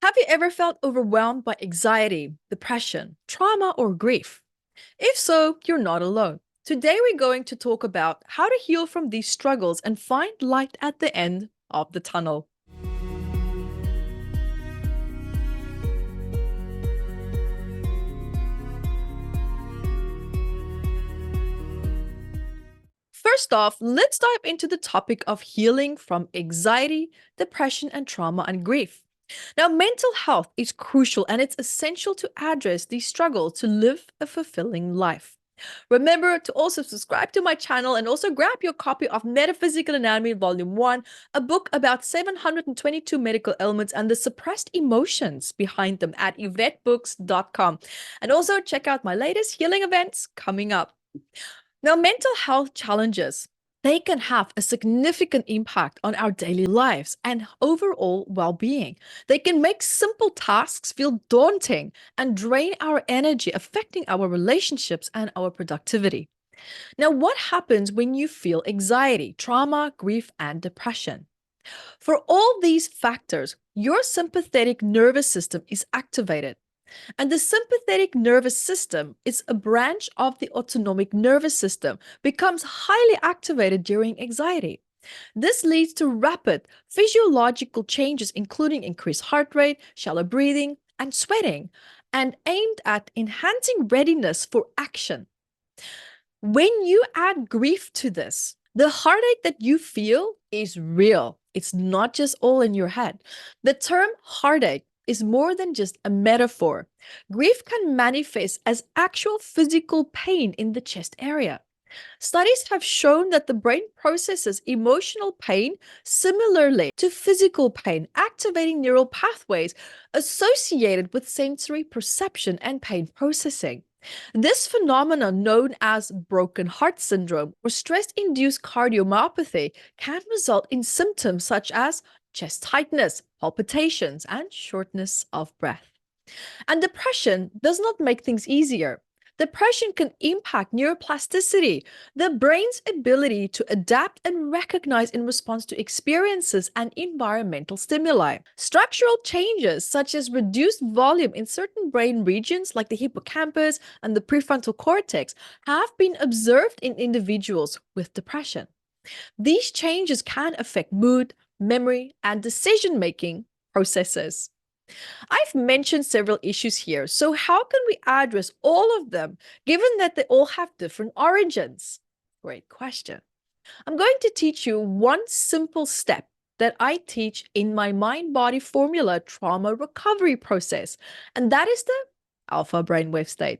Have you ever felt overwhelmed by anxiety, depression, trauma, or grief? If so, you're not alone. Today, we're going to talk about how to heal from these struggles and find light at the end of the tunnel. First off, let's dive into the topic of healing from anxiety, depression, and trauma and grief. Now, mental health is crucial and it's essential to address these struggles to live a fulfilling life. Remember to also subscribe to my channel and also grab your copy of Metaphysical Anatomy Volume 1, a book about 722 medical ailments and the suppressed emotions behind them at evettebooks.com. And also check out my latest healing events coming up. Now, mental health challenges, they can have a significant impact on our daily lives and overall well-being. They can make simple tasks feel daunting and drain our energy, affecting our relationships and our productivity. Now, what happens when you feel anxiety, trauma, grief, and depression? For all these factors, your sympathetic nervous system is activated. And the sympathetic nervous system is a branch of the autonomic nervous system, becomes highly activated during anxiety. This leads to rapid physiological changes, including increased heart rate, shallow breathing, and sweating, and aimed at enhancing readiness for action. When you add grief to this, the heartache that you feel is real. It's not just all in your head. The term heartache is more than just a metaphor. Grief can manifest as actual physical pain in the chest area. Studies have shown that the brain processes emotional pain similarly to physical pain, activating neural pathways associated with sensory perception and pain processing. This phenomenon, known as broken heart syndrome or stress-induced cardiomyopathy, can result in symptoms such as chest tightness, palpitations, and shortness of breath. And depression does not make things easier. Depression can impact neuroplasticity, the brain's ability to adapt and recognize in response to experiences and environmental stimuli. Structural changes, such as reduced volume in certain brain regions like the hippocampus and the prefrontal cortex, have been observed in individuals with depression. These changes can affect mood, memory, and decision-making processes. I've mentioned several issues here, so how can we address all of them, given that they all have different origins? Great question. I'm going to teach you one simple step that I teach in my mind-body formula trauma recovery process, and that is the alpha brainwave state.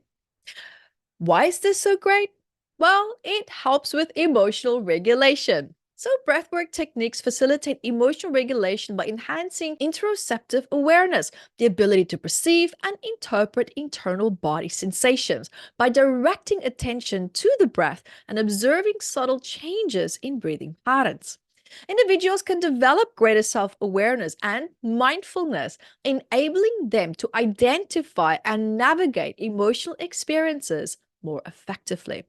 Why is this so great? Well, it helps with emotional regulation. So breathwork techniques facilitate emotional regulation by enhancing interoceptive awareness, the ability to perceive and interpret internal body sensations by directing attention to the breath and observing subtle changes in breathing patterns. Individuals can develop greater self-awareness and mindfulness, enabling them to identify and navigate emotional experiences more effectively.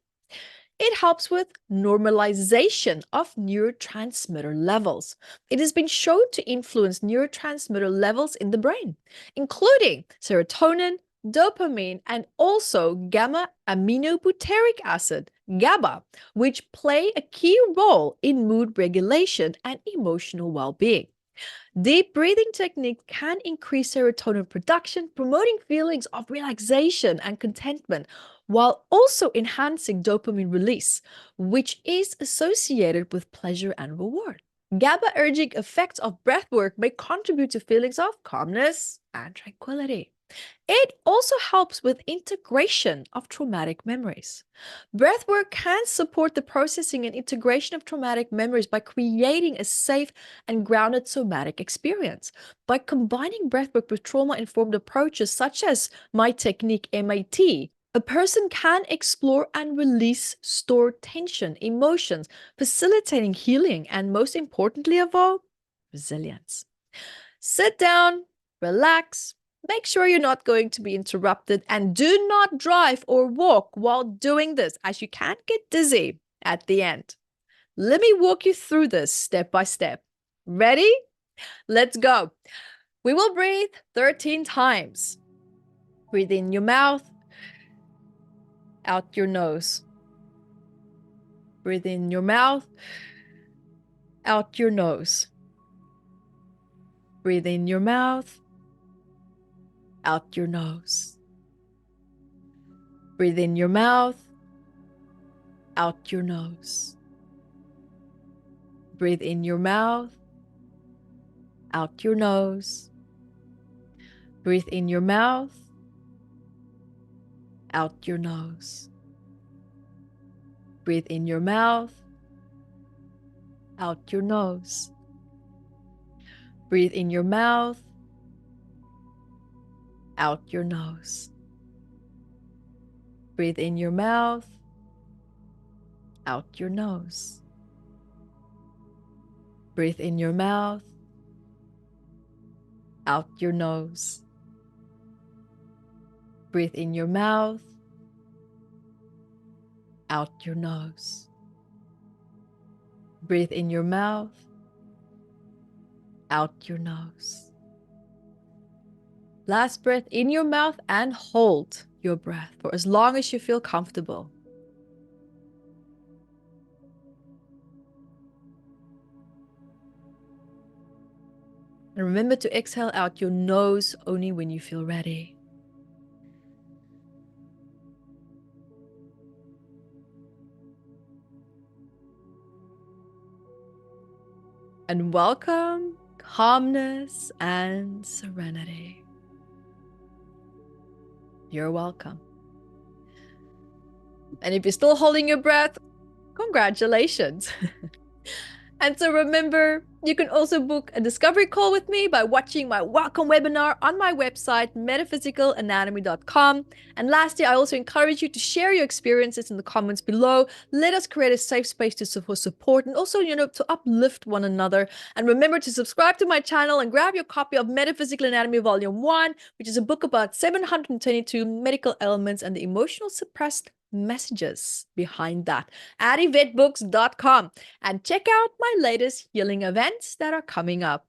It helps with normalization of neurotransmitter levels. It has been shown to influence neurotransmitter levels in the brain, including serotonin, dopamine, and also gamma-aminobutyric acid, GABA, which play a key role in mood regulation and emotional well-being. Deep breathing techniques can increase serotonin production, promoting feelings of relaxation and contentment, while also enhancing dopamine release, which is associated with pleasure and reward. GABAergic effects of breathwork may contribute to feelings of calmness and tranquility. It also helps with integration of traumatic memories. Breathwork can support the processing and integration of traumatic memories by creating a safe and grounded somatic experience. By combining breathwork with trauma-informed approaches such as my technique MAT, a person can explore and release stored tension, emotions, facilitating healing, and most importantly of all, resilience. Sit down, relax, make sure you're not going to be interrupted, and do not drive or walk while doing this, as you can get dizzy at the end. Let me walk you through this step by step. Ready? Let's go. We will breathe 13 times. Breathe in your mouth, out your nose. Breathe in your mouth, out your nose. Breathe in your mouth, out your nose. Breathe in your mouth, out your nose. Breathe in your mouth, out your nose. Breathe in your mouth, out your nose. Breathe in your mouth, out your nose. Breathe in your mouth, out your nose. Breathe in your mouth, out your nose. Breathe in your mouth, out your nose. Breathe in your mouth, out your nose. Breathe in your mouth, out your nose. Last breath in your mouth and hold your breath for as long as you feel comfortable. And remember to exhale out your nose only when you feel ready. And welcome calmness and serenity. You're welcome. And if you're still holding your breath, congratulations. And so remember, you can also book a discovery call with me by watching my welcome webinar on my website, metaphysicalanatomy.com. And lastly, I also encourage you to share your experiences in the comments below. let us create a safe space for support and also, to uplift one another. And remember to subscribe to my channel and grab your copy of Metaphysical Anatomy Volume 1, which is a book about 722 medical ailments and the emotional suppressed messages behind that at evettebooks.com. And check out my latest healing events that are coming up.